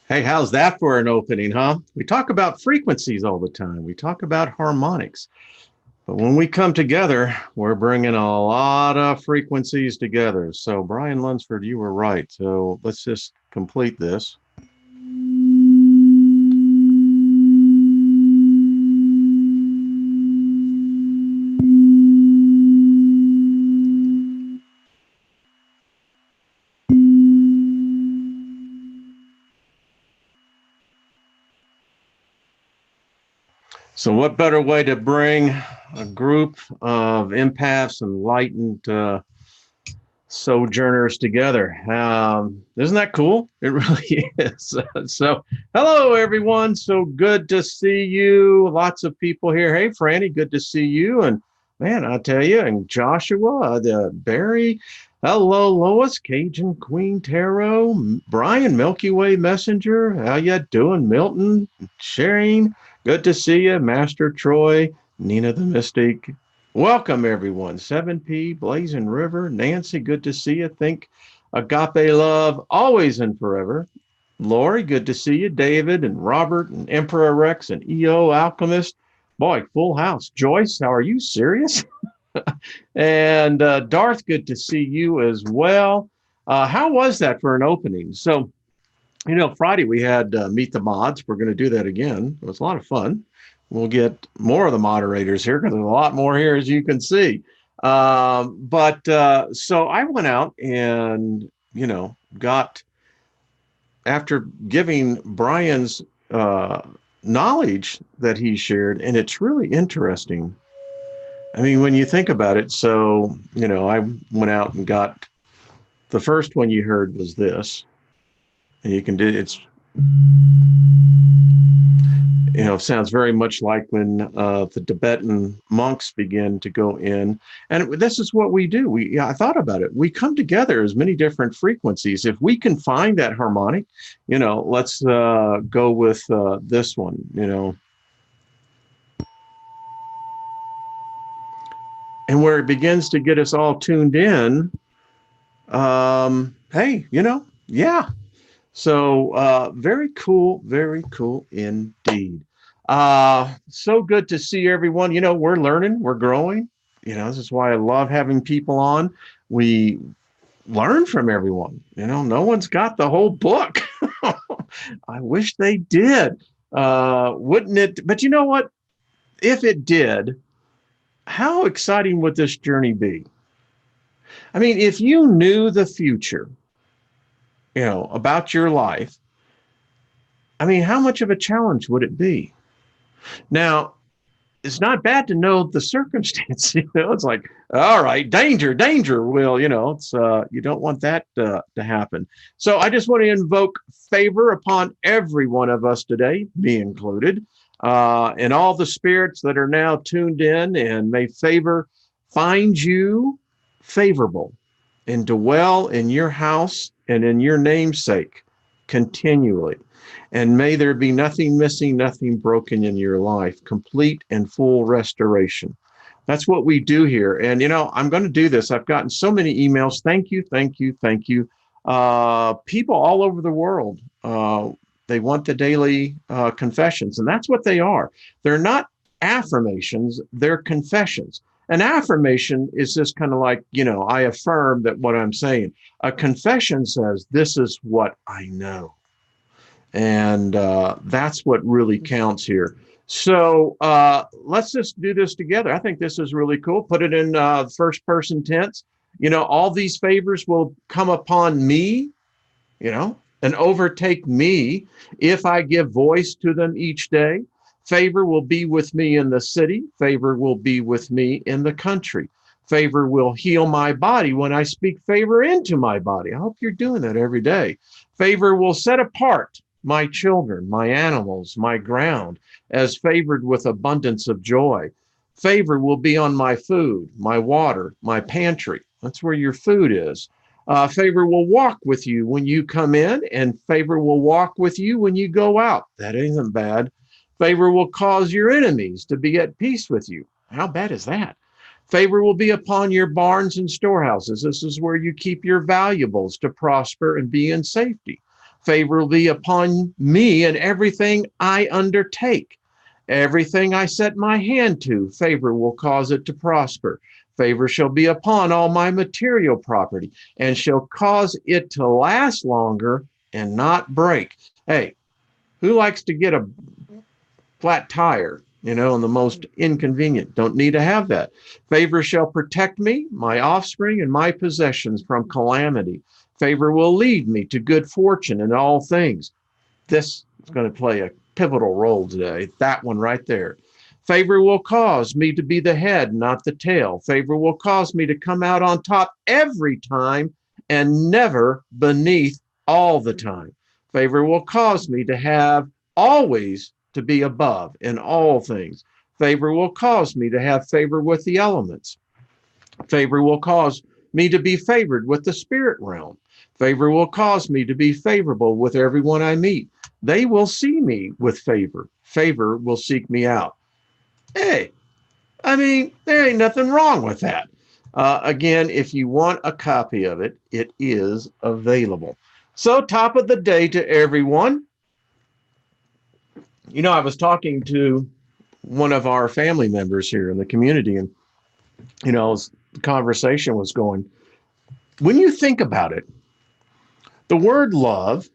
Hey, how's that for an opening, huh? We talk about frequencies all the time. We talk about harmonics. But when we come together, we're bringing a lot of frequencies together. So, Brian Lunsford, you were right. So, let's just complete this. So, what better way to bring a group of empaths and enlightened sojourners together? Isn't that cool? It really is. So, hello, everyone. So good to see you. Lots of people here. Hey, Franny, good to see you. And man, I tell you, and Joshua, Barry, hello, Lois, Cajun Queen Tarot, Brian, Milky Way Messenger. How you doing, Milton, Sharing? Good to see you, Master Troy, Nina the Mystic. Welcome, everyone. 7P, Blazing River, Nancy, good to see you. Think Agape Love, always and forever. Lori, good to see you. David and Robert and Emperor Rex and EO Alchemist. Boy, full house. Joyce, how are you? Serious? And Darth, good to see you as well. How was that for an opening? So, Friday we had Meet the Mods. We're going to do that again. It was a lot of fun. We'll get more of the moderators here because there's a lot more here, as you can see. But so I went out and, got after giving Brian's knowledge that he shared, and it's really interesting. I mean, when you think about it, so, I went out and got the first one you heard was this. And you can do it's sounds very much like when the Tibetan monks begin to go in, and this is what we do. I thought about it. We come together as many different frequencies. If we can find that harmonic, let's go with this one. And where it begins to get us all tuned in. Hey, yeah. So very cool indeed. So good to see everyone. We're learning, we're growing. This is why I love having people on. We learn from everyone. No one's got the whole book. I wish they did. Wouldn't it? But you know what? If it did, how exciting would this journey be? I mean, if you knew the future, about your life, I mean, how much of a challenge would it be? Now, it's not bad to know the circumstance. It's like, all right, danger, danger. Well, it's you don't want that to happen. So I just want to invoke favor upon every one of us today, me included, and all the spirits that are now tuned in, and may favor find you favorable and dwell in your house and in your namesake continually. And may there be nothing missing, nothing broken in your life, complete and full restoration. That's what we do here. And, I'm going to do this. I've gotten so many emails. Thank you, thank you, thank you. People all over the world, they want the daily confessions, and that's what they are. They're not affirmations, they're confessions. An affirmation is just kind of like, I affirm that what I'm saying. A confession says, this is what I know. And that's what really counts here. So let's just do this together. I think this is really cool. Put it in first person tense. All these favors will come upon me, and overtake me if I give voice to them each day. Favor will be with me in the city. Favor will be with me in the country. Favor will heal my body when I speak favor into my body. I hope you're doing that every day. Favor will set apart my children, my animals, my ground, as favored with abundance of joy. Favor will be on my food, my water, my pantry. That's where your food is. Favor will walk with you when you come in, and favor will walk with you when you go out. That isn't bad. Favor will cause your enemies to be at peace with you. How bad is that? Favor will be upon your barns and storehouses. This is where you keep your valuables to prosper and be in safety. Favor will be upon me in everything I undertake. Everything I set my hand to, favor will cause it to prosper. Favor shall be upon all my material property and shall cause it to last longer and not break. Hey, who likes to get a flat tire, and the most inconvenient? Don't need to have that. Favor shall protect me, my offspring, and my possessions from calamity. Favor will lead me to good fortune in all things. This is going to play a pivotal role today. That one right there. Favor will cause me to be the head, not the tail. Favor will cause me to come out on top every time and never beneath all the time. Favor will cause me to have always to be above in all things. Favor will cause me to have favor with the elements. Favor will cause me to be favored with the spirit realm. Favor will cause me to be favorable with everyone I meet. They will see me with favor. Favor will seek me out. Hey, there ain't nothing wrong with that. Again, if you want a copy of it, it is available. So, top of the day to everyone. I was talking to one of our family members here in the community, and, as the conversation was going, when you think about it, the word love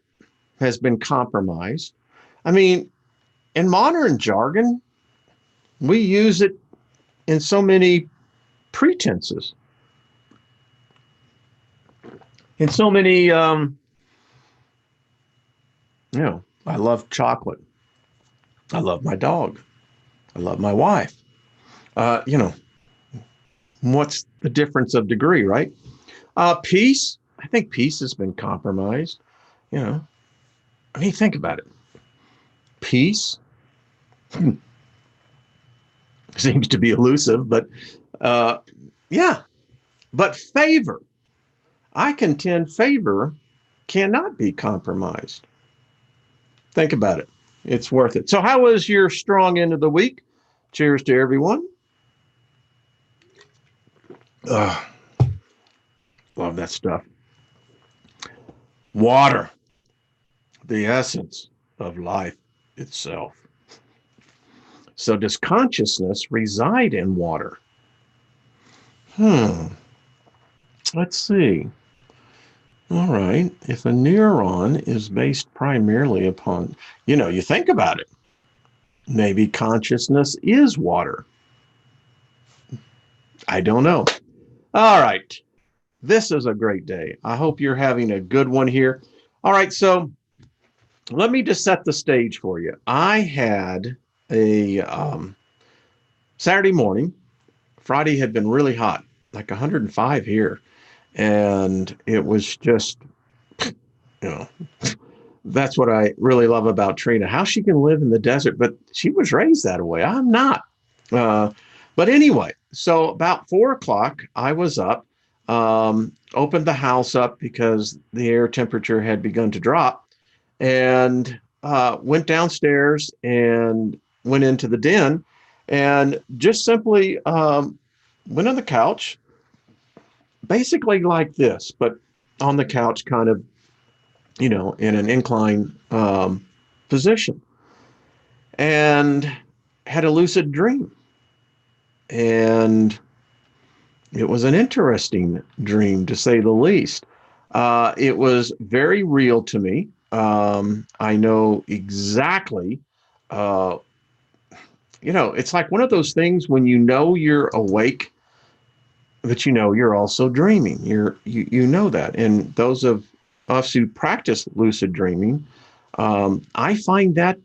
has been compromised. In modern jargon, we use it in so many pretenses, in so many, I love chocolate. I love my dog. I love my wife. What's the difference of degree, right? Peace. I think peace has been compromised. Think about it. Peace seems to be elusive, but yeah. But favor, I contend favor cannot be compromised. Think about it. It's worth it. So how was your strong end of the week? Cheers to everyone. Love that stuff. Water, the essence of life itself. So does consciousness reside in water? Let's see. All right. If a neuron is based primarily upon, you think about it. Maybe consciousness is water. I don't know. All right. This is a great day. I hope you're having a good one here. All right. So let me just set the stage for you. I had a Saturday morning. Friday had been really hot, like 105 here. And it was just, that's what I really love about Trina, how she can live in the desert, but she was raised that way. I'm not. But anyway, so about 4:00, I was up, opened the house up because the air temperature had begun to drop, and went downstairs and went into the den and just simply went on the couch, basically like this, but on the couch, kind of, in an incline position, and had a lucid dream. And it was an interesting dream, to say the least. It was very real to me. I know exactly, it's like one of those things when you're awake, but you're also dreaming. You know that. And those of us who practice lucid dreaming, I find that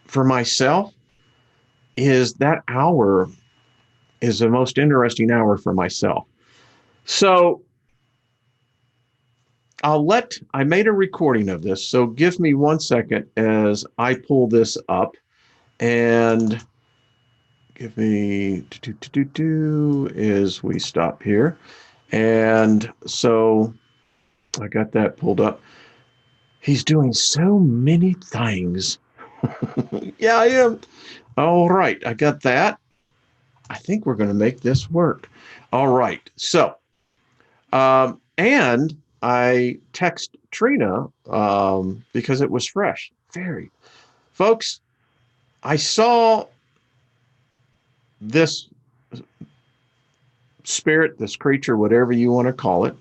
for myself is that hour is the most interesting hour for myself. So I made a recording of this. So give me 1 second as I pull this up, and give me as we stop here. And so I got that pulled up. He's doing so many things. Yeah, I am. All right. I got that. I think we're going to make this work. All right. So, and I text Trina because it was fresh. Very. Folks, I saw this spirit, this creature, whatever you want to call it.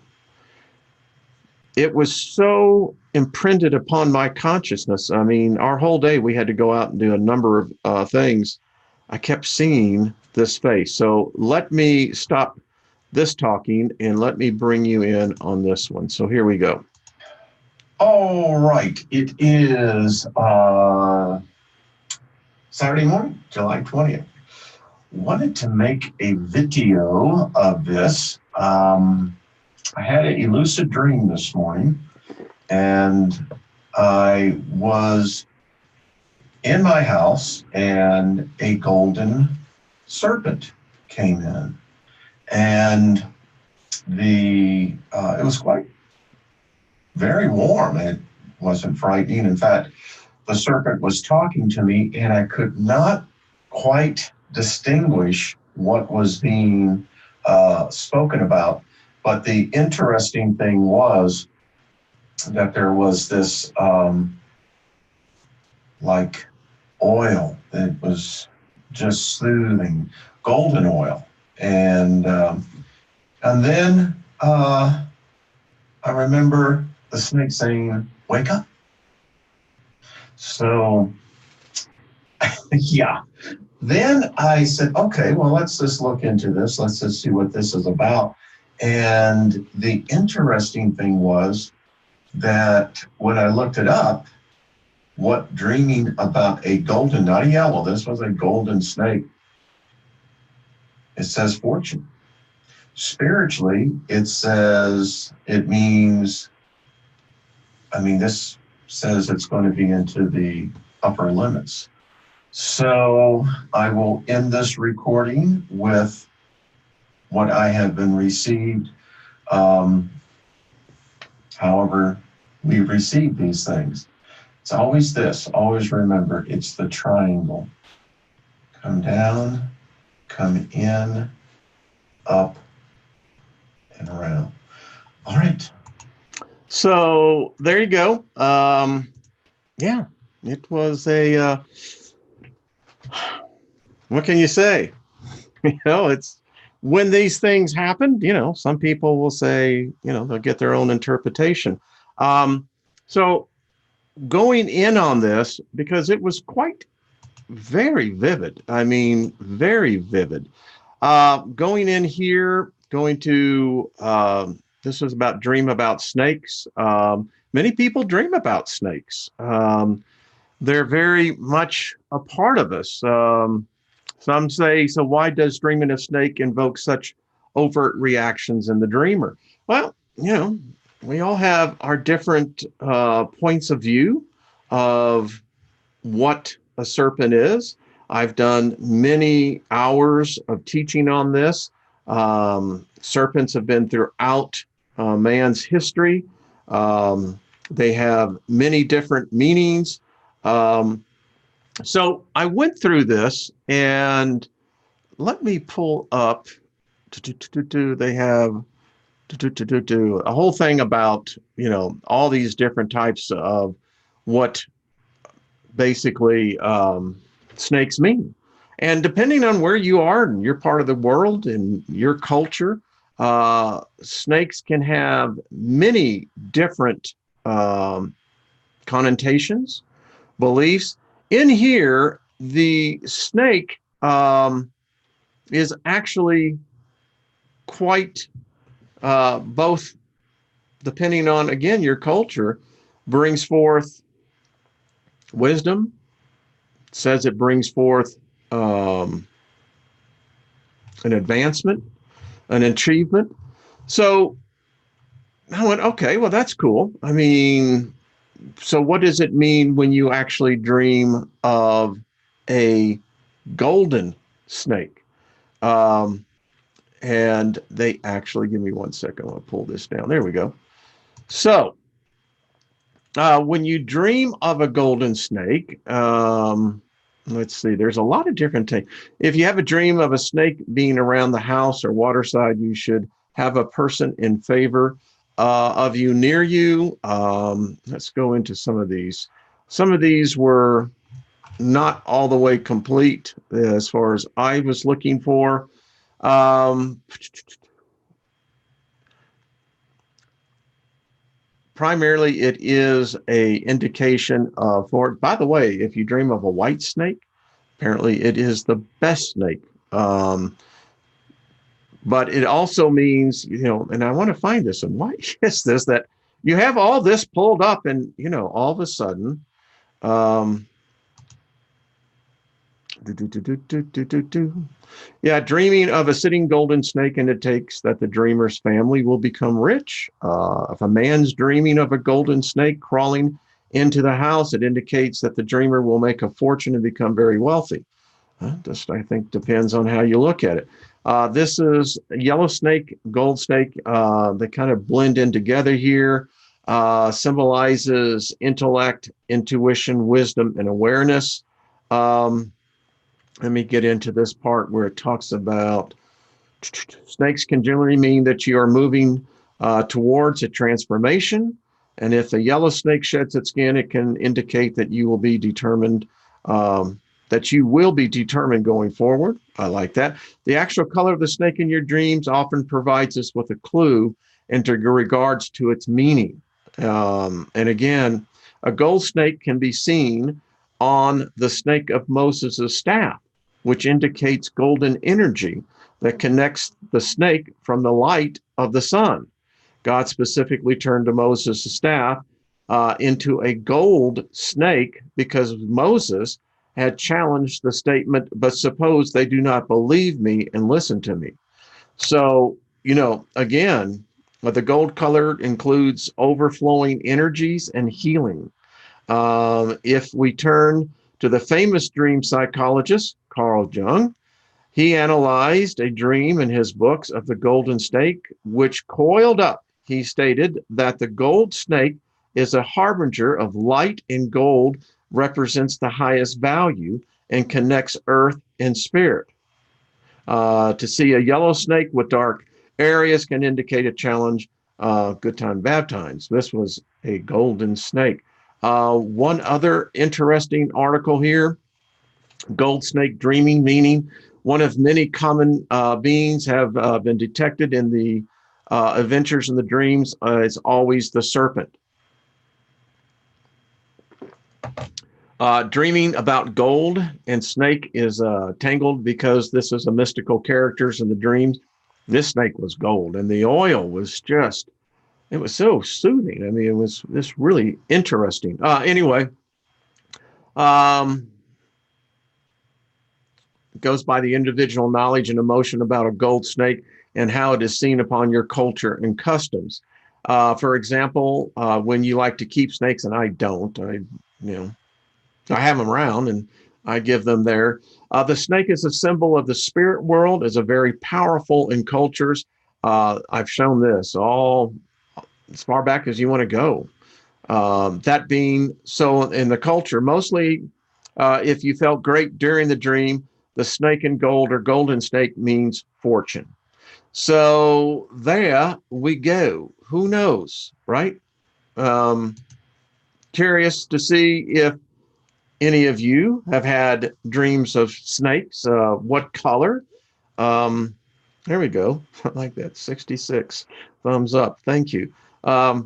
It was so imprinted upon my consciousness. I mean, our whole day we had to go out and do a number of things. I kept seeing this face. So let me stop this talking and let me bring you in on this one. So here we go. All right. It is Saturday morning, July 20th. Wanted to make a video of this. I had a lucid dream this morning, and I was in my house, and a golden serpent came in, and it was quite very warm. It wasn't frightening. In fact, the serpent was talking to me, and I could not quite distinguish what was being spoken about. But the interesting thing was that there was this like oil that was just soothing, golden oil, and then I remember the snake saying, "Wake up." So yeah. Then I said, okay, well, let's just look into this. Let's just see what this is about. And the interesting thing was that when I looked it up, what dreaming about a golden, not a yellow, this was a golden snake. It says fortune. Spiritually, it says, it means, this says it's going to be into the upper limits. So I will end this recording with what I have been received. However, we receive these things. It's always this, always remember, it's the triangle. Come down, come in, up, and around. All right. So there you go. Yeah, it was a... what can you say? It's when these things happen, some people will say, they'll get their own interpretation. So going in on this, because it was quite very vivid. Very vivid. Going in here, this was about dream about snakes. Many people dream about snakes. They're very much a part of us. Some say, so why does dreaming of snake invoke such overt reactions in the dreamer? Well, we all have our different points of view of what a serpent is. I've done many hours of teaching on this. Serpents have been throughout man's history. They have many different meanings. So I went through this, and let me pull up. They have a whole thing about, all these different types of what basically snakes mean. And depending on where you are in your part of the world and your culture, snakes can have many different connotations, beliefs. In here, the snake is actually quite both, depending on, again, your culture, brings forth wisdom, says it brings forth an advancement, an achievement. So I went, okay, well, that's cool. So what does it mean when you actually dream of a golden snake? And they actually, give me 1 second. I'll pull this down. There we go. So when you dream of a golden snake, let's see, there's a lot of different things. If you have a dream of a snake being around the house or waterside, you should have a person in favor. of you near you. Let's go into some of these. Some of these were not all the way complete as far as I was looking for. Um, Primarily, it is a indication of, for, by the way, if you dream of a white snake, apparently it is the best snake. Um, but it also means, and I want to find this, and why is this that you have all this pulled up and, all of a sudden, um, yeah, dreaming of a sitting golden snake indicates that the dreamer's family will become rich. If a man's dreaming of a golden snake crawling into the house, it indicates that the dreamer will make a fortune and become very wealthy. Just, I think, depends on how you look at it. This is a yellow snake, gold snake. They kind of blend in together here. Symbolizes intellect, intuition, wisdom, and awareness. Let me get into this part where it talks about snakes can generally mean that you are moving towards a transformation. And if a yellow snake sheds its skin, it can indicate that you will be determined, going forward. I like that. The actual color of the snake in your dreams often provides us with a clue into regards to its meaning. And again, a gold snake can be seen on the snake of Moses' staff, which indicates golden energy that connects the snake from the light of the sun. God specifically turned to Moses' staff into a gold snake because Moses had challenged the statement, but suppose they do not believe me and listen to me. So, again, the gold color includes overflowing energies and healing. If we turn to the famous dream psychologist, Carl Jung, he analyzed a dream in his books of the golden snake, which coiled up. He stated that the gold snake is a harbinger of light, and gold represents the highest value and connects earth and spirit. To see a yellow snake with dark areas can indicate a challenge, good time, bad times. This was a golden snake. One other interesting article here, gold snake dreaming, meaning one of many common beings have been detected in the adventures in the dreams. It's always the serpent. Dreaming about gold and snake is tangled because this is a mystical characters in the dreams. This snake was gold, and the oil was just, it was so soothing. I mean, it was this really interesting. Anyway, it goes by the individual knowledge and emotion about a gold snake and how it is seen upon your culture and customs. For example, when you like to keep snakes, and I don't, I have them around and I give them there. The snake is a symbol of the spirit world, is a very powerful in cultures. I've shown this all as far back as you want to go. That being so in the culture, mostly if you felt great during the dream, the snake in gold or golden snake means fortune. So there we go. Who knows, right? Curious to see if any of you have had dreams of snakes. What color? There we go. I like that. 66 thumbs up. Thank you. I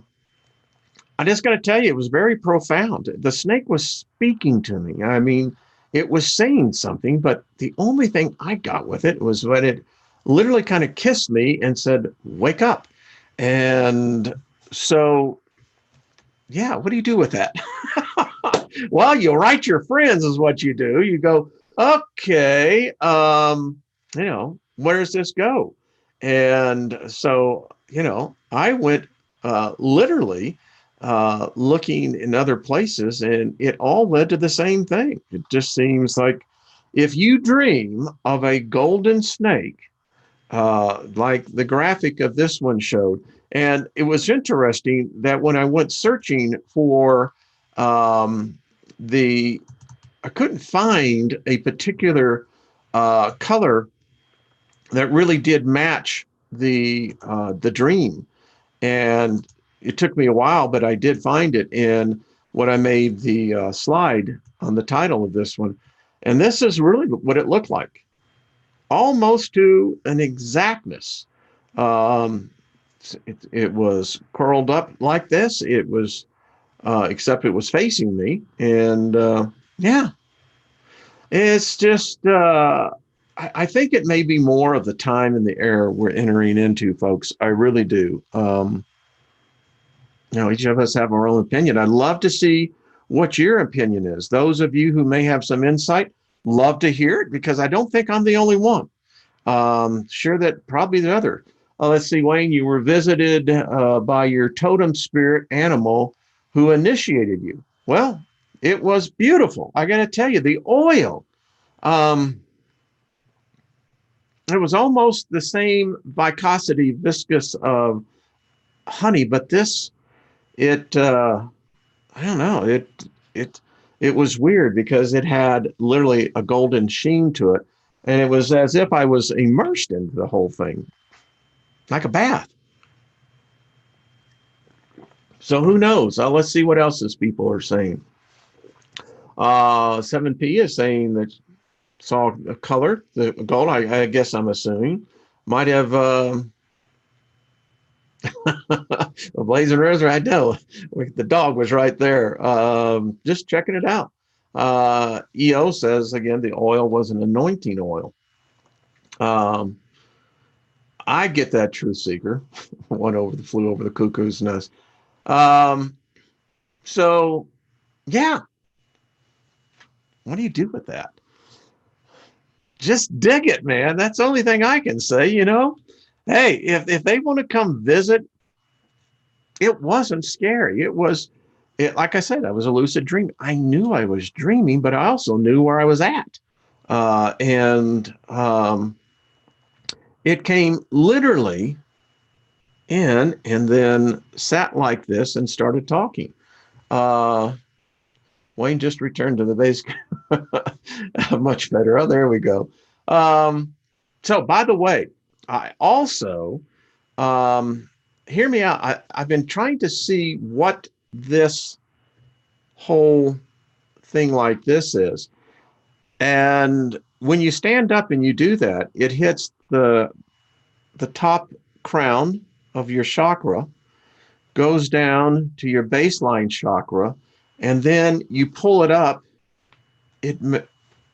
just got to tell you, it was very profound. The snake was speaking to me. I mean, it was saying something, but the only thing I got with it was when it literally kind of kissed me and said, "Wake up." And so, yeah, what do you do with that? Well, you write your friends is what you do. You go, okay, where does this go? And so, I went literally looking in other places, and it all led to the same thing. It just seems like if you dream of a golden snake, like the graphic of this one showed, and it was interesting that when I went searching for I couldn't find a particular color that really did match the dream. And it took me a while, but I did find it in what I made the slide on the title of this one. And this is really what it looked like, almost to an exactness. Um, it was curled up like this. It was, except it was facing me. And yeah, it's just, I think it may be more of the time and the era we're entering into, folks. I really do. Each of us have our own opinion. I'd love to see what your opinion is. Those of you who may have some insight, love to hear it, because I don't think I'm the only one. Sure that probably the other. Let's see, Wayne, you were visited by your totem spirit animal who initiated you. Well, it was beautiful. I got to tell you, the oil, um, it was almost the same viscosity, viscous of honey, but this, it, I don't know, it, it was weird because it had literally a golden sheen to it. And it was as if I was immersed into the whole thing, like a bath. So who knows? Let's see what else these people are saying. 7P is saying that saw a color, the gold, I guess I'm assuming, might have a blazing razor. I know the dog was right there. Just checking it out. EO says again, the oil was an anointing oil. I get that, Truth Seeker. Flew over the cuckoo's nest. Um, so yeah, what do you do with that? Just dig it, man. That's the only thing I can say, Hey, if they want to come visit, it wasn't scary. Like I said, I was a lucid dream. I knew I was dreaming, but I also knew where I was at. And it came literally in and then sat like this and started talking. Wayne just returned to the base. Much better. Oh, there we go. So, by the way, I also, hear me out. I've been trying to see what this whole thing like this is. And when you stand up and you do that, it hits the top crown of your chakra, goes down to your baseline chakra, and then you pull it up.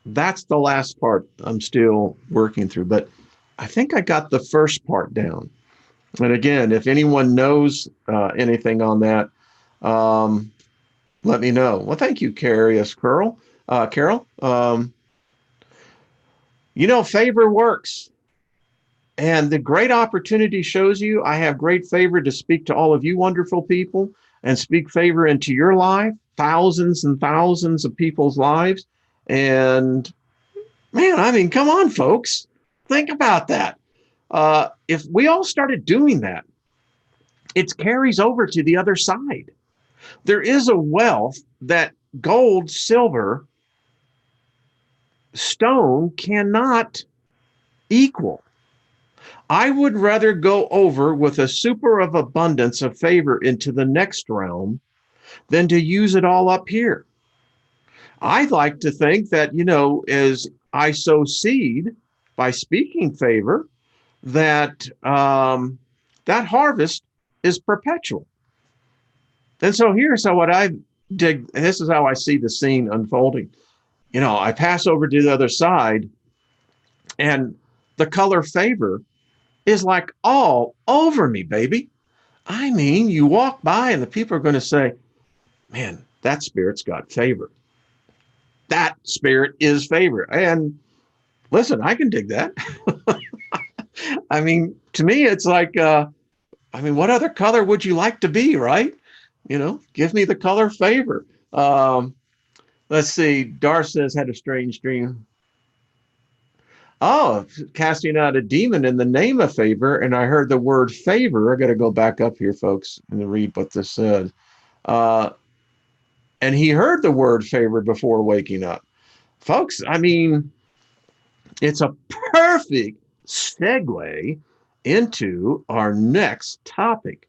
That's the last part I'm still working through, but I think I got the first part down. And again, if anyone knows anything on that, let me know. Well, thank you, Carol. Carol, favor works. And the great opportunity shows you I have great favor to speak to all of you wonderful people and speak favor into your life, thousands and thousands of people's lives. And man, I mean, come on, folks, think about that. If we all started doing that, it carries over to the other side. There is a wealth that gold, silver, stone cannot equal. I would rather go over with a super of abundance of favor into the next realm than to use it all up here. I'd like to think that, as I sow seed by speaking favor, that that harvest is perpetual. And so here's what I dig. This is how I see the scene unfolding. I pass over to the other side, and the color favor is like all over me, baby. I mean, you walk by and the people are going to say, man, that spirit's got favor. That spirit is favor. And listen, I can dig that. I mean, to me, it's like, what other color would you like to be, right? Give me the color favor. Let's see. Dar says, had a strange dream. Oh, casting out a demon in the name of favor. And I heard the word favor. I got to go back up here, folks, and read what this said. And he heard the word favor before waking up. Folks, I mean, it's a perfect segue into our next topic.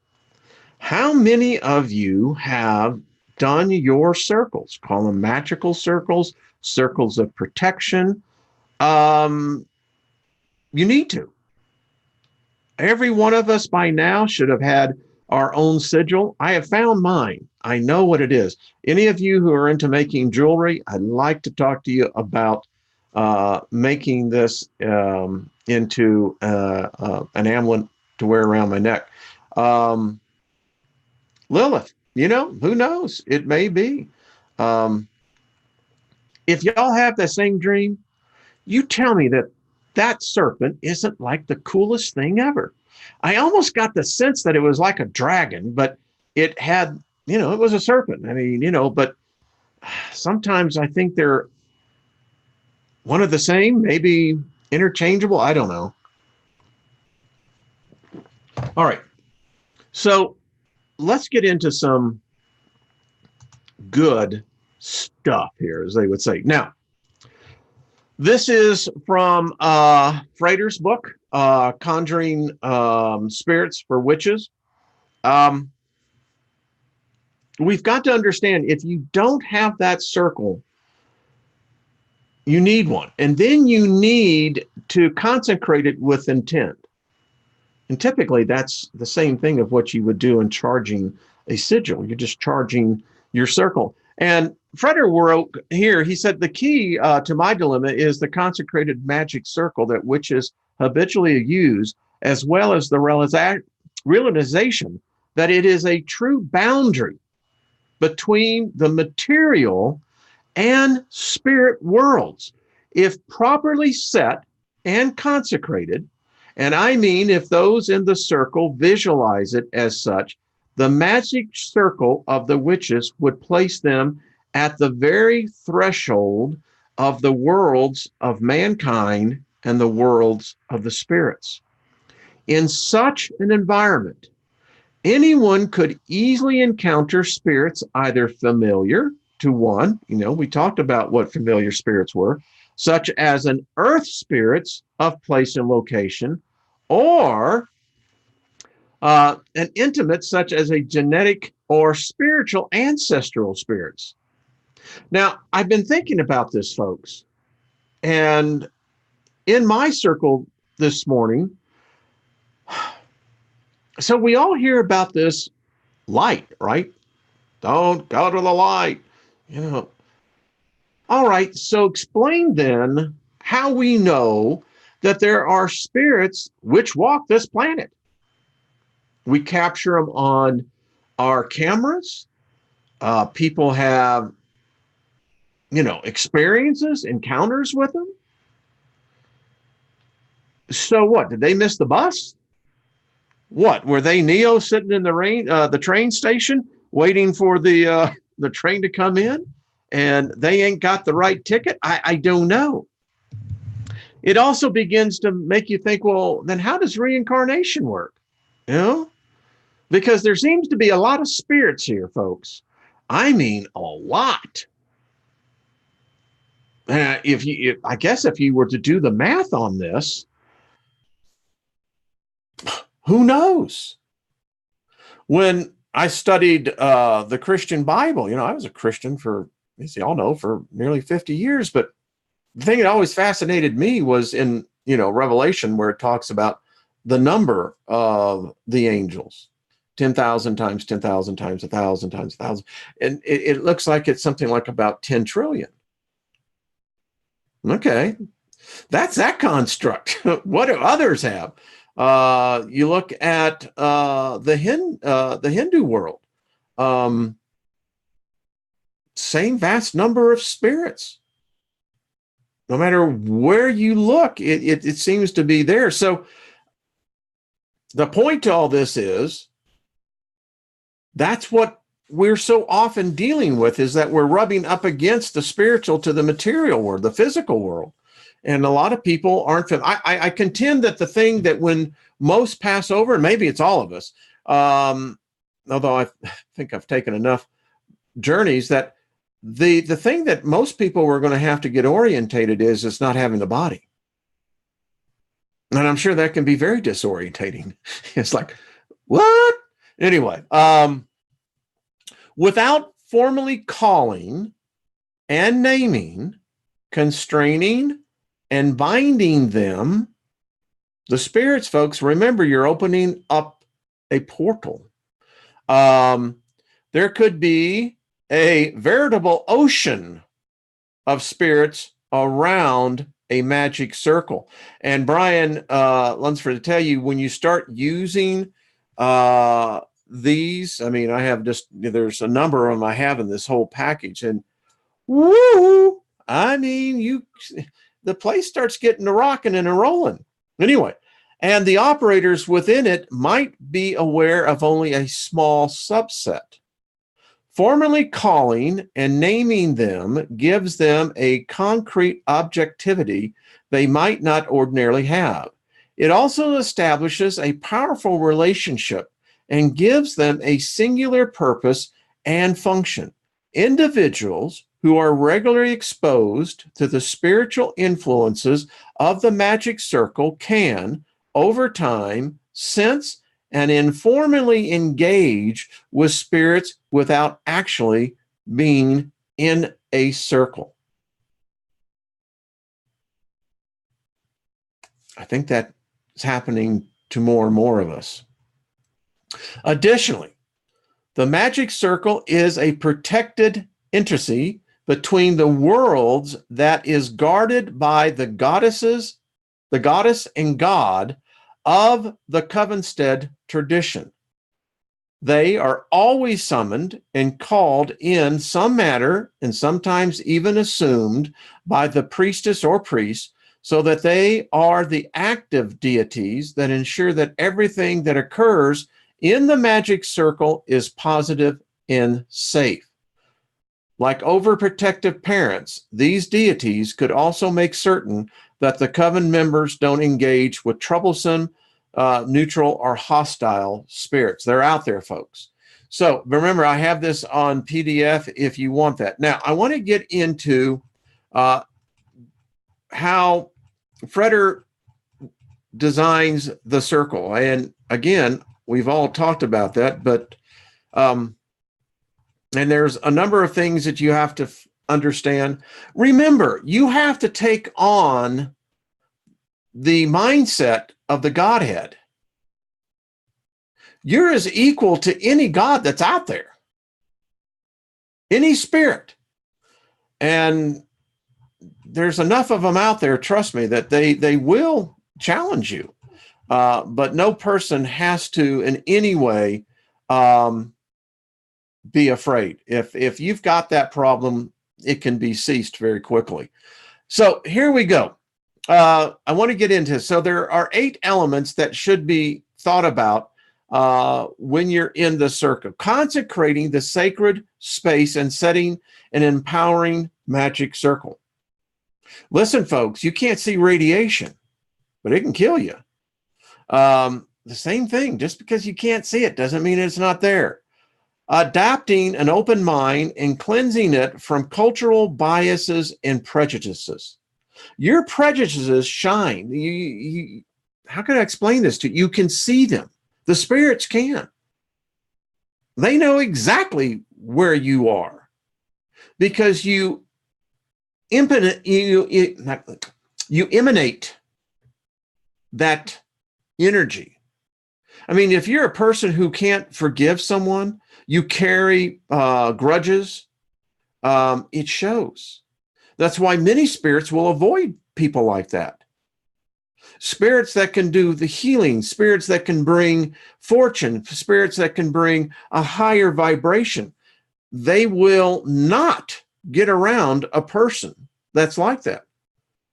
How many of you have done your circles? Call them magical circles, circles of protection. Um, you need to. Every one of us by now should have had our own sigil. I have found mine. I know what it is. Any of you who are into making jewelry, I'd like to talk to you about making this into an amulet to wear around my neck. Lilith, who knows? It may be. Um, if y'all have the same dream, you tell me that that serpent isn't like the coolest thing ever. I almost got the sense that it was like a dragon, but it had, it was a serpent. I mean, but sometimes I think they're one of the same, maybe interchangeable. I don't know. All right. So let's get into some good stuff here, as they would say. Now, this is from Frater's book, Conjuring Spirits for Witches. We've got to understand, if you don't have that circle, you need one. And then you need to consecrate it with intent. And typically that's the same thing of what you would do in charging a sigil. You're just charging your circle. And Frater wrote here, he said, the key to my dilemma is the consecrated magic circle that witches habitually use, as well as the realization that it is a true boundary between the material and spirit worlds. If properly set and consecrated, and I mean if those in the circle visualize it as such, the magic circle of the witches would place them at the very threshold of the worlds of mankind and the worlds of the spirits. In such an environment, anyone could easily encounter spirits either familiar to one, we talked about what familiar spirits were, such as an earth spirits of place and location, or an intimate such as a genetic or spiritual ancestral spirits. Now, I've been thinking about this, folks, and in my circle this morning, so we all hear about this light, right? Don't go to the light, All right, so explain then how we know that there are spirits which walk this planet. We capture them on our cameras. People have, experiences, encounters with them. So what? Did they miss the bus? What, were they Neo sitting in the train station waiting for the train to come in, and they ain't got the right ticket? I don't know. It also begins to make you think, well, then how does reincarnation work? Because there seems to be a lot of spirits here, folks. I mean, a lot. I guess if you were to do the math on this, who knows? When I studied the Christian Bible, I was a Christian for, as you all know, for nearly 50 years. But the thing that always fascinated me was in, Revelation, where it talks about the number of the angels, 10,000 times 10,000 times 1,000 times 1,000. And it looks like it's something like about 10 trillion. Okay, that's that construct. What do others have? You look at the Hindu world, same vast number of spirits. No matter where you look, it seems to be there. So the point to all this is, that's what we're so often dealing with, is that we're rubbing up against the spiritual to the material world, the physical world. And a lot of people aren't. I contend that the thing that when most pass over, and maybe it's all of us, although I think I've taken enough journeys, that the thing that most people were going to have to get orientated is not having the body. And I'm sure that can be very disorientating. It's like, what? Anyway, without formally calling and naming, constraining, and binding them, the spirits, folks, remember, you're opening up a portal. There could be a veritable ocean of spirits around a magic circle. And Brian Lunsford, to tell you, when you start using these, I mean, I have just, there's a number of them I have in this whole package, and woo, I mean, the place starts getting a rocking and a rolling. Anyway, and the operators within it might be aware of only a small subset. Formally calling and naming them gives them a concrete objectivity they might not ordinarily have. It also establishes a powerful relationship and gives them a singular purpose and function. Individuals who are regularly exposed to the spiritual influences of the magic circle can, over time, sense and informally engage with spirits without actually being in a circle. I think that's happening to more and more of us. Additionally, the magic circle is a protected intimacy between the worlds that is guarded by the goddess and god of the Covenstead tradition. They are always summoned and called in some manner, and sometimes even assumed by the priestess or priest, so that they are the active deities that ensure that everything that occurs in the magic circle is positive and safe. Like overprotective parents, these deities could also make certain that the coven members don't engage with troublesome, neutral, or hostile spirits. They're out there, folks. So remember, I have this on PDF if you want that. Now, I want to get into how Freder designs the circle. And again, we've all talked about that, but and there's a number of things that you have to understand. Remember, you have to take on the mindset of the Godhead. You're as equal to any God that's out there, any spirit. And there's enough of them out there, trust me, that they will challenge you. But no person has to in any way be afraid. If you've got that problem, it can be ceased very quickly. So here we go. I want to get into, so there are 8 elements that should be thought about when you're in the circle. Consecrating the sacred space and setting an empowering magic circle. Listen, folks, you can't see radiation, but it can kill you. The same thing, just because you can't see it doesn't mean it's not there. Adapting an open mind and cleansing it from cultural biases and prejudices. Your prejudices shine. How can I explain this to you? You can see them. The spirits can. They know exactly where you are because you emanate that energy. I mean, if you're a person who can't forgive someone, you carry grudges, it shows. That's why many spirits will avoid people like that. Spirits that can do the healing, spirits that can bring fortune, spirits that can bring a higher vibration, they will not get around a person that's like that.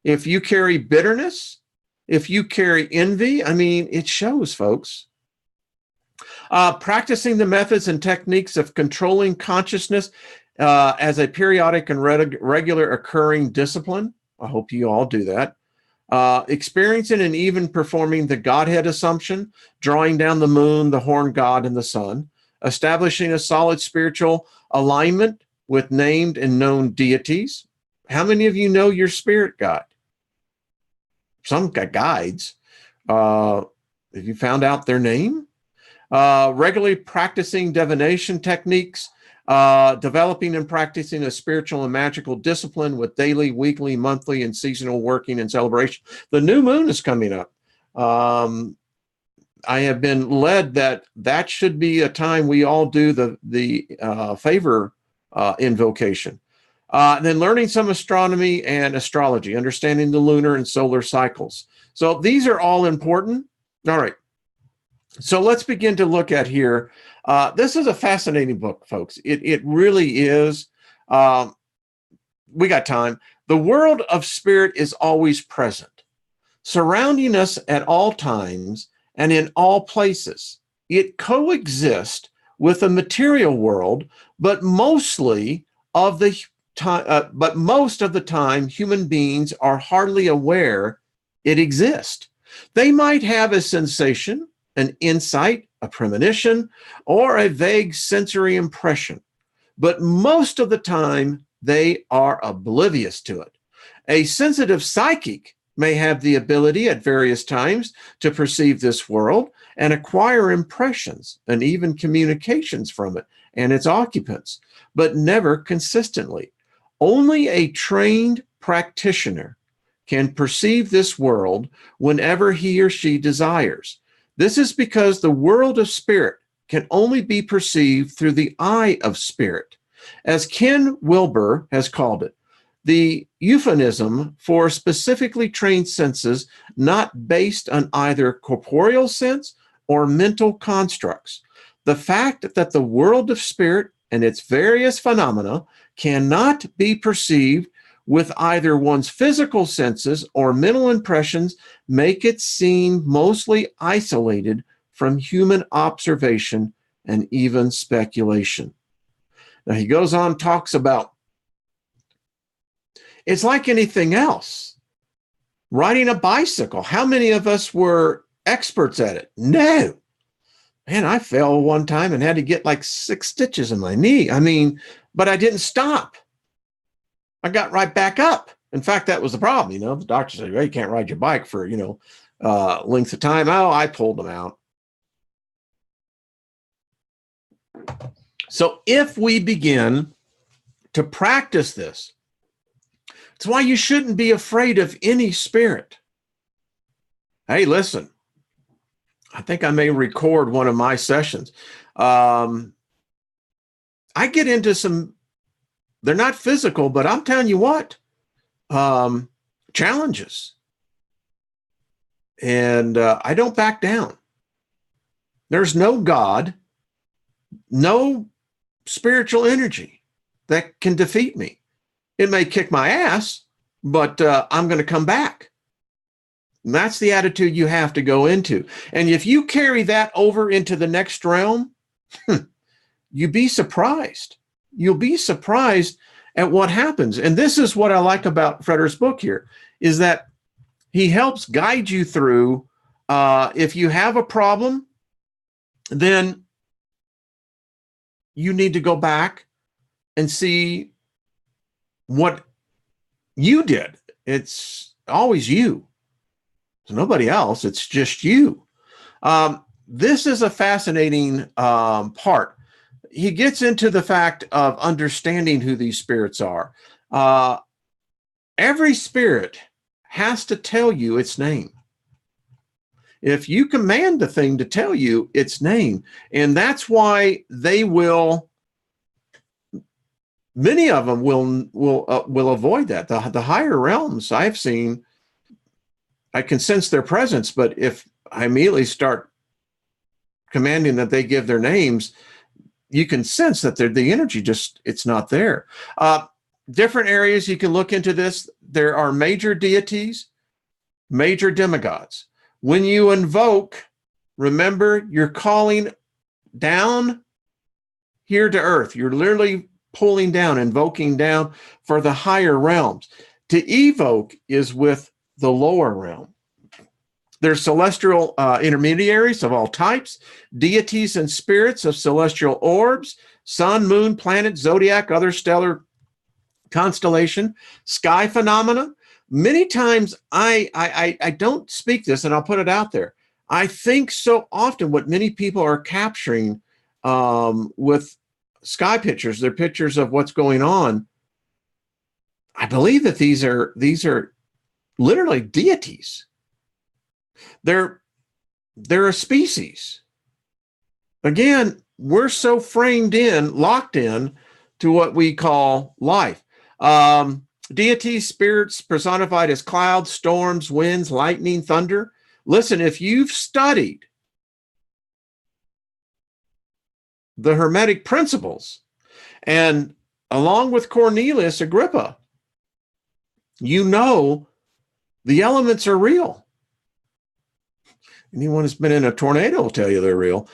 If you carry bitterness, if you carry envy, I mean, it shows, folks. Practicing the methods and techniques of controlling consciousness as a periodic and regular occurring discipline. I hope you all do that. Experiencing and even performing the Godhead assumption, drawing down the moon, the horn god, and the sun. Establishing a solid spiritual alignment with named and known deities. How many of you know your spirit guide? Some got guides. Have you found out their name? Regularly practicing divination techniques, developing and practicing a spiritual and magical discipline with daily, weekly, monthly, and seasonal working and celebration. The new moon is coming up. I have been led that should be a time we all do the favor invocation. Then learning some astronomy and astrology, understanding the lunar and solar cycles. So these are all important. All right. So let's begin to look at here. This is a fascinating book, folks. It really is. We got time. The world of spirit is always present, surrounding us at all times and in all places. It coexists with the material world, but most of the time, human beings are hardly aware it exists. They might have a sensation, an insight, a premonition, or a vague sensory impression, but most of the time they are oblivious to it. A sensitive psychic may have the ability at various times to perceive this world and acquire impressions and even communications from it and its occupants, but never consistently. Only a trained practitioner can perceive this world whenever he or she desires. This is because the world of spirit can only be perceived through the eye of spirit. As Ken Wilber has called it, the euphemism for specifically trained senses not based on either corporeal sense or mental constructs. The fact that the world of spirit and its various phenomena cannot be perceived with either one's physical senses or mental impressions make it seem mostly isolated from human observation and even speculation. Now he goes on, talks about it's like anything else. Riding a bicycle. How many of us were experts at it? No. Man, I fell one time and had to get like 6 stitches in my knee. But I didn't stop. I got right back up. In fact, that was the problem. The doctor said, well, you can't ride your bike for, length of time. Oh, I pulled them out. So if we begin to practice this, it's why you shouldn't be afraid of any spirit. Hey, listen, I think I may record one of my sessions. I get into some, they're not physical, but I'm telling you what, challenges. And I don't back down. There's no God, no spiritual energy that can defeat me. It may kick my ass, but I'm going to come back. And that's the attitude you have to go into. And if you carry that over into the next realm, you'd be surprised. You'll be surprised at what happens. And this is what I like about Frederick's book here, is that he helps guide you through, if you have a problem, then you need to go back and see what you did. It's always you. It's nobody else. It's just you. This is a fascinating part. He gets into the fact of understanding who these spirits are. Every spirit has to tell you its name. If you command the thing to tell you its name, and that's why they will, many of them will avoid that. The higher realms I've seen, I can sense their presence, but if I immediately start commanding that they give their names, you can sense that the energy just, it's not there. Different areas you can look into this. There are major deities, major demigods. When you invoke, remember you're calling down here to earth. You're literally pulling down, invoking down for the higher realms. To evoke is with the lower realm. There's celestial intermediaries of all types, deities and spirits of celestial orbs, sun, moon, planet, zodiac, other stellar constellation, sky phenomena. Many times I don't speak this, and I'll put it out there. I think so often what many people are capturing with sky pictures, they're pictures of what's going on. I believe that these are literally deities. They're a species. Again, we're so framed in, locked in to what we call life. Deities, spirits personified as clouds, storms, winds, lightning, thunder. Listen, if you've studied the Hermetic principles, and along with Cornelius Agrippa, you know the elements are real. Anyone who's been in a tornado will tell you they're real.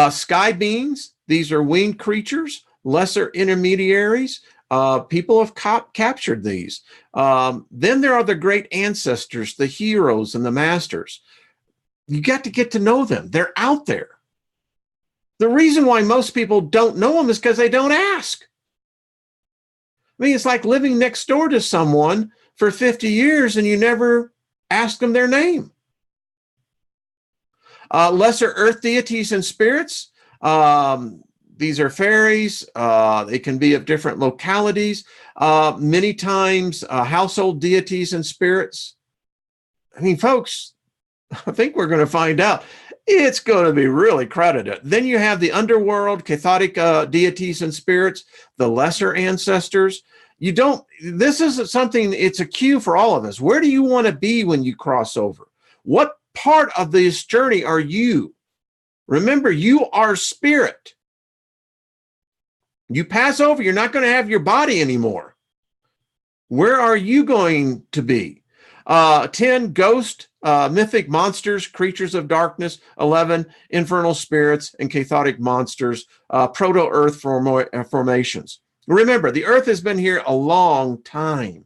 Sky beings, these are winged creatures, lesser intermediaries. People have captured these. Then there are the great ancestors, the heroes and the masters. You got to get to know them. They're out there. The reason why most people don't know them is because they don't ask. I mean, it's like living next door to someone for 50 years and you never ask them their name. Lesser earth deities and spirits. These are fairies. They can be of different localities. Many times household deities and spirits. I mean, folks, I think we're going to find out. It's going to be really crowded. Then you have the underworld, cathodic deities and spirits, the lesser ancestors. This isn't something, it's a cue for all of us. Where do you want to be when you cross over? What part of this journey are you? Remember, you are spirit. You pass over, you're not going to have your body anymore. Where are you going to be? 10, ghost, mythic monsters, creatures of darkness. 11, infernal spirits and cathodic monsters, proto-earth formations. Remember, the earth has been here a long time.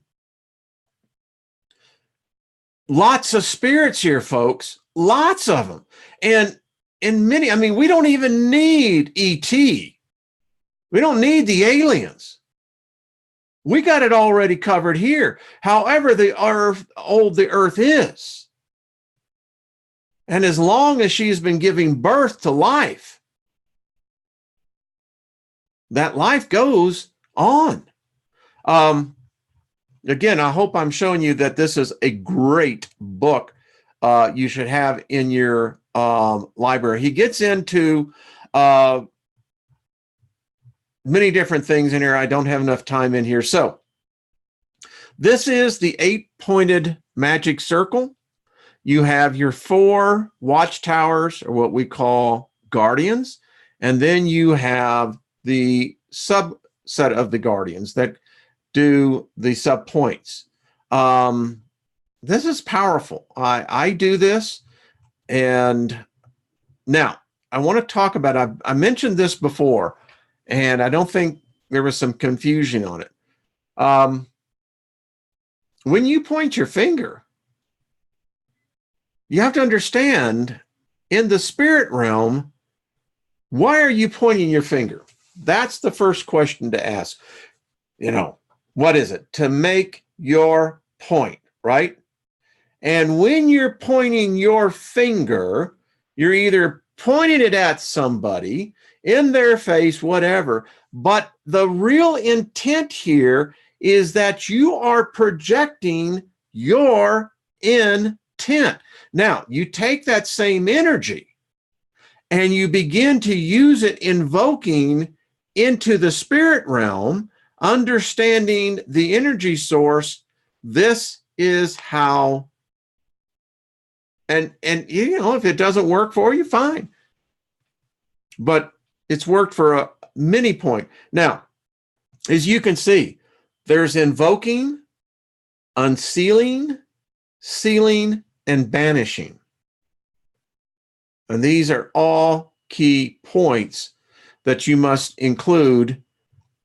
Lots of spirits here, folks. Lots of them. And many, I mean, we don't even need E.T. We don't need the aliens. We got it already covered here. However, old the earth is. And as long as she's been giving birth to life, that life goes on. Again, I hope I'm showing you that this is a great book you should have in your library. He gets into many different things in here. I don't have enough time in here. So this is the 8-pointed magic circle. You have your 4 watchtowers, or what we call guardians. And then you have the subset of the guardians that do the sub points. This is powerful. I do this. And now I want to talk about, I mentioned this before, and I don't think there was some confusion on it. When you point your finger, you have to understand, in the spirit realm, why are you pointing your finger? That's the first question to ask. You know, what is it? To make your point, right? And when you're pointing your finger, you're either pointing it at somebody, in their face, whatever. But the real intent here is that you are projecting your intent. Now, you take that same energy and you begin to use it, invoking into the spirit realm, understanding the energy source. This is how, and you know, if it doesn't work for you, fine. But it's worked for a mini point. Now, as you can see, there's invoking, unsealing, sealing, and banishing. And these are all key points that you must include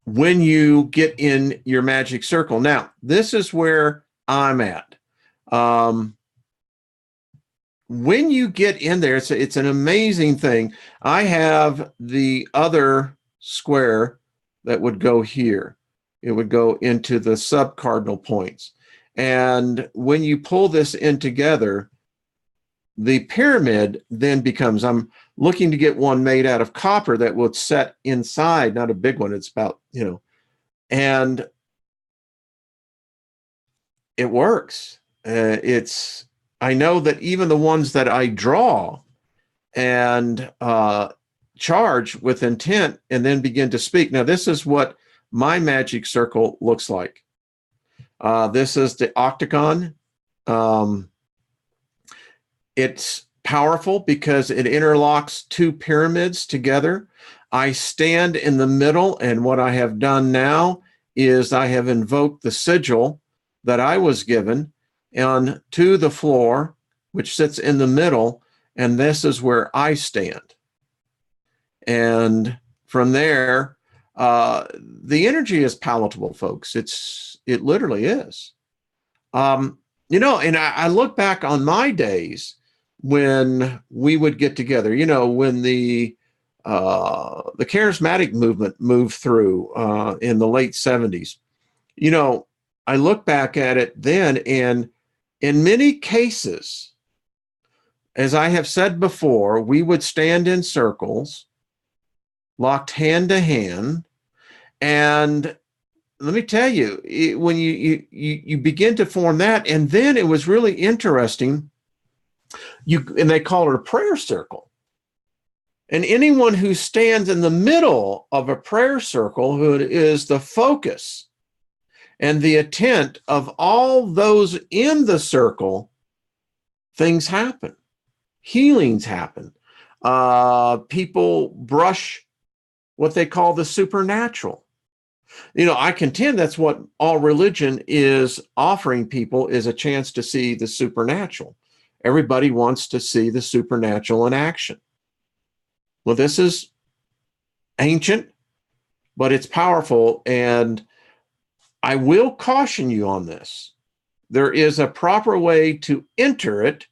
when you get in your magic circle. Now, this is where I'm at. When you get in there, it's an amazing thing. I have the other square that would go here. It would go into the sub-cardinal points. And when you pull this in together, the pyramid then becomes, I'm looking to get one made out of copper that would set inside, not a big one. It's about, and it works. I know that even the ones that I draw and charge with intent and then begin to speak. Now, this is what my magic circle looks like. This is the octagon. It's powerful because it interlocks two pyramids together. I stand in the middle, and what I have done now is I have invoked the sigil that I was given onto the floor, which sits in the middle, and this is where I stand. And from there, the energy is palatable, folks. It literally is. And I look back on my days when we would get together, when the charismatic movement moved through in the late 70s. I look back at it then, and in many cases, as I have said before, we would stand in circles, locked hand to hand, and let me tell you, when you begin to form that, and then it was really interesting. And they call it a prayer circle. And anyone who stands in the middle of a prayer circle, who is the focus and the intent of all those in the circle, things happen. Healings happen. People brush what they call the supernatural. I contend that's what all religion is offering people, is a chance to see the supernatural. Everybody wants to see the supernatural in action. Well, this is ancient, but it's powerful. And I will caution you on this. There is a proper way to enter it.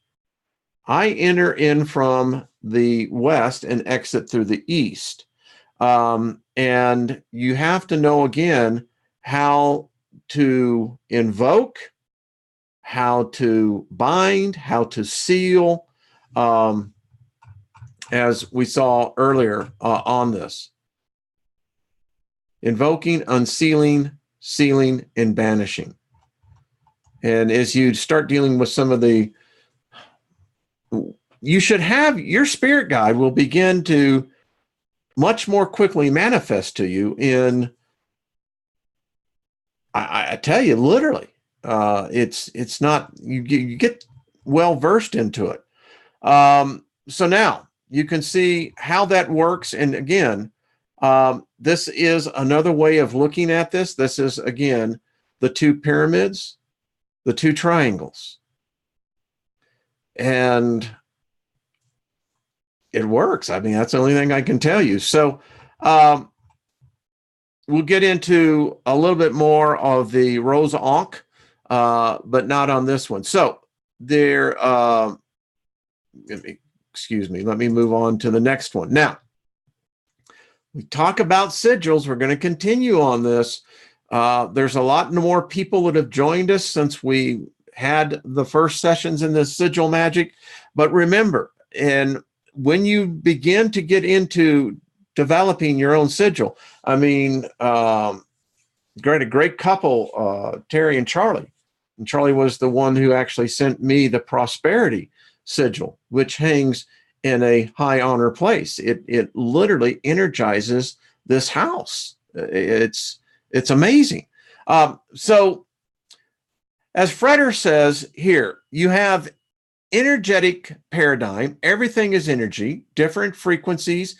I enter in from the west and exit through the east. And you have to know, again, how to invoke, how to bind, how to seal, as we saw earlier on this. Invoking, unsealing, sealing, and banishing. And as you start dealing with some of you should have your spirit guide will begin to much more quickly manifest to you in, I tell you, literally. It's not, you get well versed into it. So now you can see how that works. And again, this is another way of looking at this. This is, again, the two pyramids, the two triangles. And it works. I mean, that's the only thing I can tell you. So we'll get into a little bit more of the Rose Ankh, but not on this one. So there, excuse me, let me move on to the next one. Now, we talk about sigils. We're going to continue on this. There's a lot more people that have joined us since we had the first sessions in this sigil magic. But remember, and when you begin to get into developing your own sigil, I mean, a great couple, Terry and Charlie. And Charlie was the one who actually sent me the prosperity sigil, which hangs in a high honor place. It literally energizes this house. It's amazing. So as Freder says here, you have energetic paradigm. Everything is energy. Different frequencies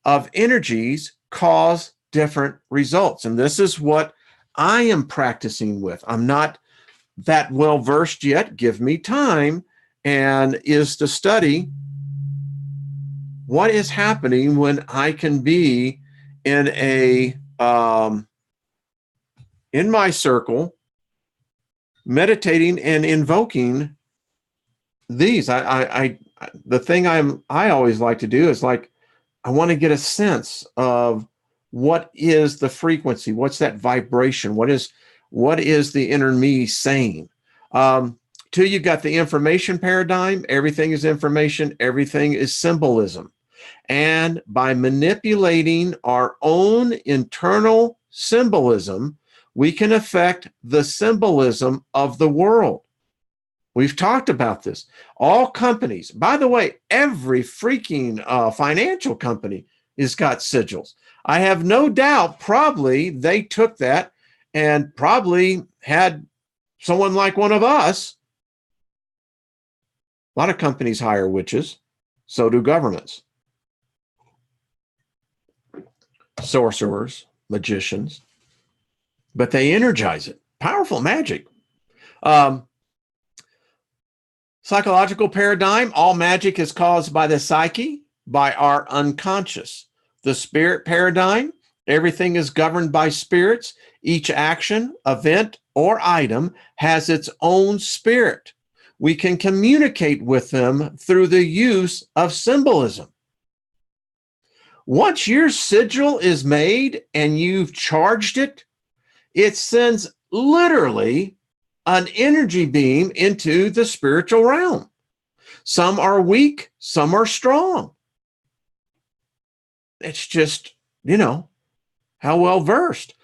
of energies cause different results. And this is what I am practicing with. I'm not that well versed yet. Give me time, and is to study what is happening when I can be in in my circle, meditating and invoking these. The thing I always like to do is, like, I want to get a sense of what is the frequency, what's that vibration, what is the inner me saying. Two, you got the information paradigm. Everything is information. Everything is symbolism. And by manipulating our own internal symbolism, we can affect the symbolism of the world. We've talked about this. All companies, by the way, every freaking financial company has got sigils. I have no doubt probably they took that and probably had someone like one of us. A lot of companies hire witches. So do governments. Sorcerers, magicians. But they energize it. Powerful magic. Psychological paradigm, all magic is caused by the psyche, by our unconscious. The spirit paradigm, everything is governed by spirits. Each action, event, or item has its own spirit. We can communicate with them through the use of symbolism. Once your sigil is made and you've charged it, it sends literally an energy beam into the spiritual realm. Some are weak, some are strong. It's just, how well versed.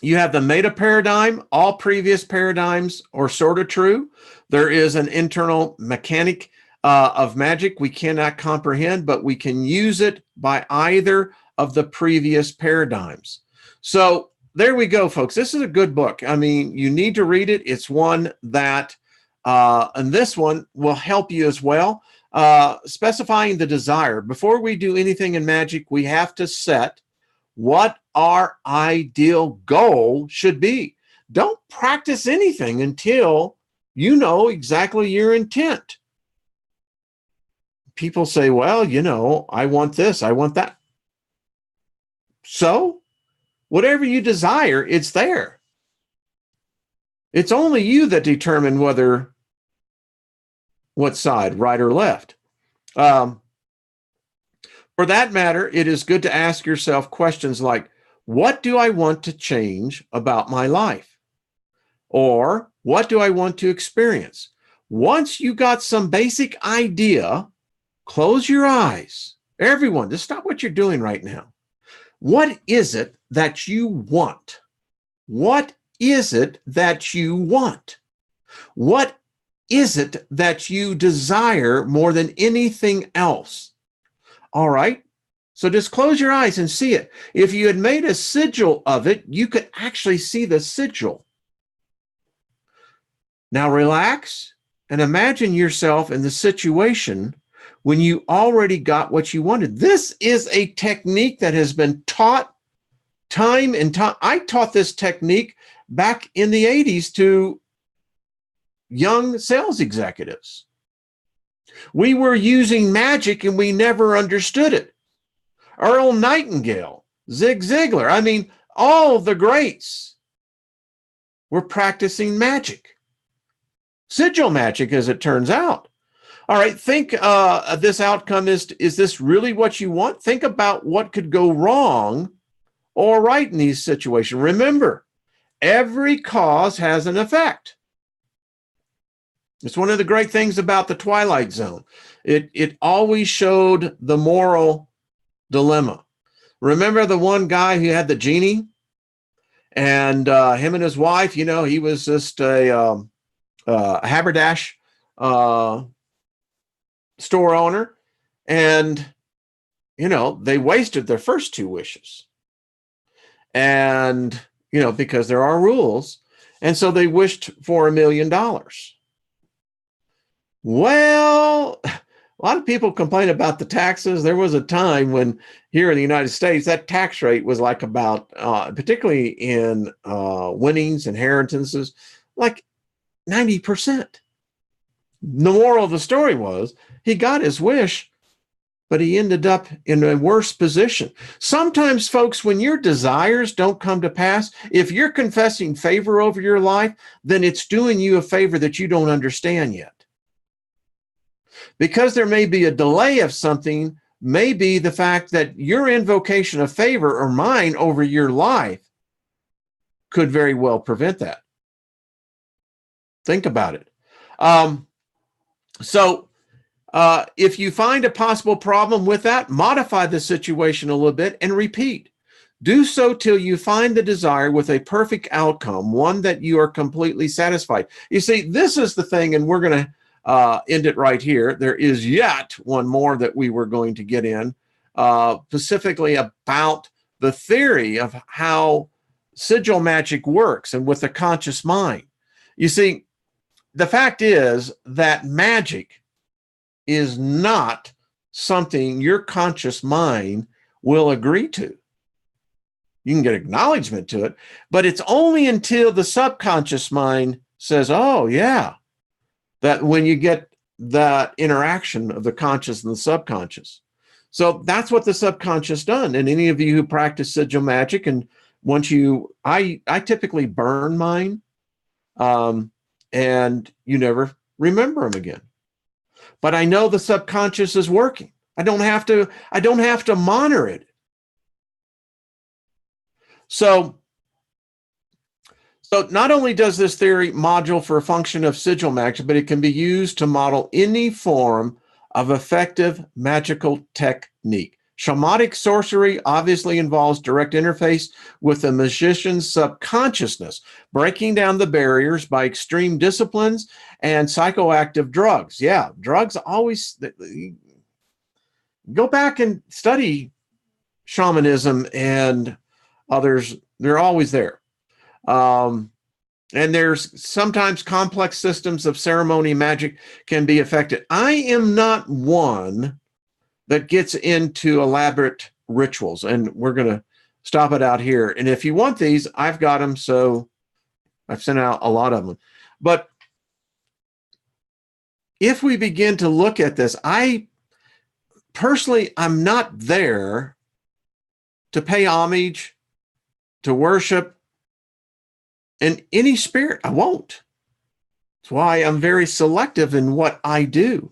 You have the meta paradigm. All previous paradigms are sort of true. There is an internal mechanic of magic we cannot comprehend, but we can use it by either of the previous paradigms. So there we go, folks. This is a good book. I mean, you need to read it. It's one that, and this one will help you as well. Specifying the desire. Before we do anything in magic, we have to set what our ideal goal should be. Don't practice anything until you know exactly your intent. People say, well, I want this, I want that. So, whatever you desire, it's there. It's only you that determine what side, right or left. For that matter, it is good to ask yourself questions like, what do I want to change about my life? Or what do I want to experience? Once you got some basic idea, close your eyes. Everyone, just stop what you're doing right now. What is it that you want? What is it that you want? What is it that you desire more than anything else? All right. So just close your eyes and see it. If you had made a sigil of it, you could actually see the sigil. Now relax and imagine yourself in the situation when you already got what you wanted. This is a technique that has been taught time and time. I taught this technique back in the 80s to young sales executives. We were using magic and we never understood it. Earl Nightingale, Zig Ziglar, I mean, all the greats were practicing magic. Sigil magic, as it turns out. All right, think this outcome is this really what you want? Think about what could go wrong or right in these situations. Remember, every cause has an effect. It's one of the great things about the Twilight Zone. It always showed the moral dilemma. Remember the one guy who had the genie? And him and his wife, he was just a haberdash store owner. And, they wasted their first two wishes. And, because there are rules. And so they wished for $1 million. Well, a lot of people complain about the taxes. There was a time when here in the United States, that tax rate was like about, particularly in winnings, inheritances, like 90%. The moral of the story was he got his wish, but he ended up in a worse position. Sometimes, folks, when your desires don't come to pass, if you're confessing favor over your life, then it's doing you a favor that you don't understand yet. Because there may be a delay of something, may be the fact that your invocation of favor or mine over your life could very well prevent that. Think about it. So if you find a possible problem with that, modify the situation a little bit and repeat. Do so till you find the desire with a perfect outcome, one that you are completely satisfied. You see, this is the thing, and we're going to end it right here. There is yet one more that we were going to get in, specifically about the theory of how sigil magic works and with the conscious mind. You see, the fact is that magic is not something your conscious mind will agree to. You can get acknowledgement to it, but it's only until the subconscious mind says, oh, yeah, that when you get that interaction of the conscious and the subconscious. So that's what the subconscious done. And any of you who practice sigil magic, and once you, I typically burn mine, and you never remember them again. But I know the subconscious is working. I don't have to monitor it. So not only does this theory module for a function of sigil magic, but it can be used to model any form of effective magical technique. Shamanic sorcery obviously involves direct interface with the magician's subconsciousness, breaking down the barriers by extreme disciplines and psychoactive drugs. Yeah, drugs always, go back and study shamanism and others, they're always there. And there's sometimes complex systems of ceremony magic can be affected. I am not one that gets into elaborate rituals, and we're going to stop it out here. And if you want these, I've got them, so I've sent out a lot of them. But if we begin to look at this, I personally, I'm not there to pay homage, to worship in any spirit. I won't. That's why I'm very selective in what I do.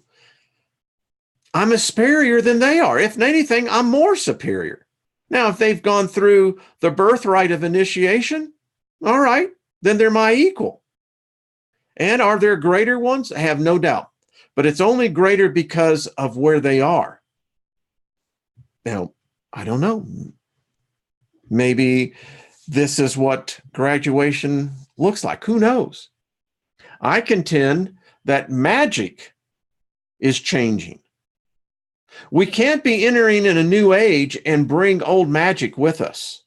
I'm a superior than they are. If anything, I'm more superior. Now, if they've gone through the birthright of initiation, all right, then they're my equal. And are there greater ones? I have no doubt. But it's only greater because of where they are. Now, I don't know. Maybe this is what graduation looks like. Who knows? I contend that magic is changing. We can't be entering in a new age and bring old magic with us.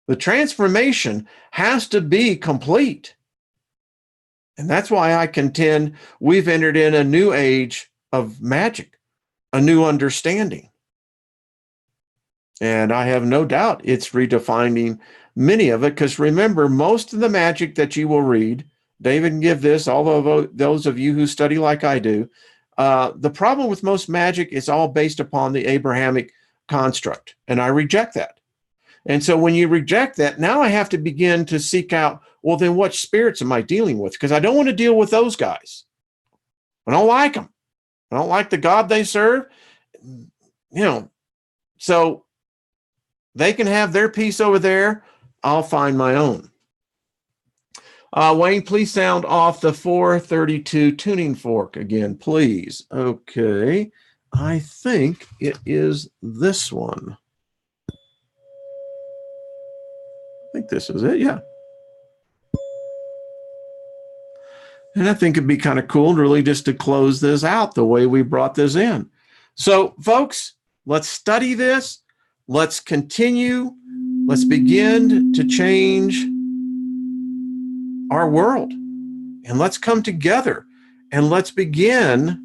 The transformation has to be complete. And that's why I contend we've entered in a new age of magic, a new understanding. And I have no doubt it's redefining many of it, because remember, most of the magic that you will read, David can give this, although those of you who study like I do, the problem with most magic is all based upon the Abrahamic construct, and I reject that. And so when you reject that, now I have to begin to seek out, well, then what spirits am I dealing with? Because I don't want to deal with those guys. I don't like them. I don't like the God they serve. So they can have their piece over there. I'll find my own. Wayne, please sound off the 432 tuning fork again, please. Okay. I think it is this one. I think this is it. Yeah. And I think it'd be kind of cool really just to close this out the way we brought this in. So, folks, let's study this. Let's continue. Let's begin to change our world. And let's come together and let's begin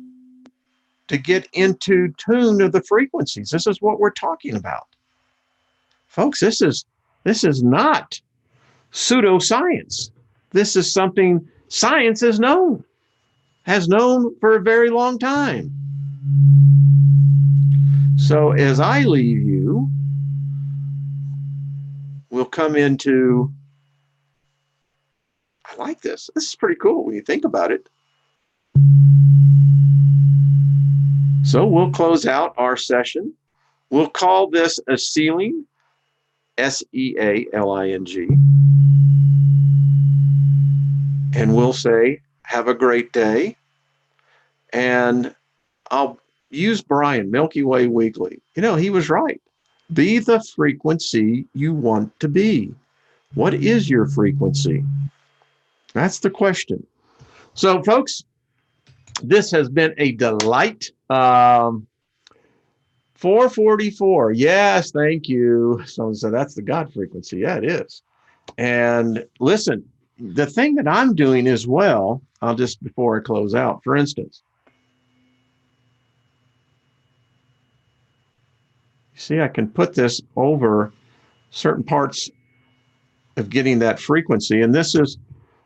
to get into tune of the frequencies. This is what we're talking about. Folks, this is not pseudoscience. This is something science has known for a very long time. So as I leave you, we'll come into, I like this. This is pretty cool when you think about it. So we'll close out our session. We'll call this a sealing, S-E-A-L-I-N-G. and we'll say, have a great day. And I'll use Brian, Milky Way Weekly. He was right. Be the frequency you want to be. What is your frequency? That's the question. So, folks, this has been a delight. 444. Yes, thank you. So that's the God frequency. Yeah, it is. And listen, the thing that I'm doing as well, I'll just, before I close out, for instance, see, I can put this over certain parts of getting that frequency. And this is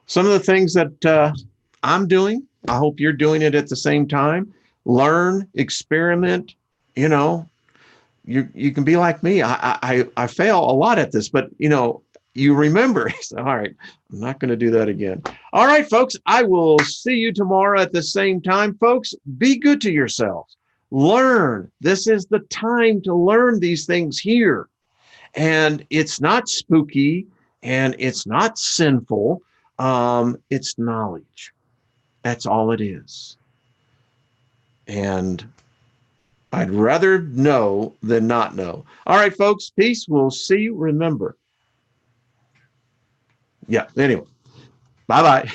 some of the things that I'm doing. I hope you're doing it at the same time. Learn, experiment. You know, you can be like me. I fail a lot at this, but you remember. So, all right, I'm not going to do that again. All right, folks, I will see you tomorrow at the same time. Folks, be good to yourselves. Learn. This is the time to learn these things here. And it's not spooky and it's not sinful. It's knowledge. That's all it is. And I'd rather know than not know. All right, folks, peace. We'll see you. Remember. Yeah, anyway, bye-bye.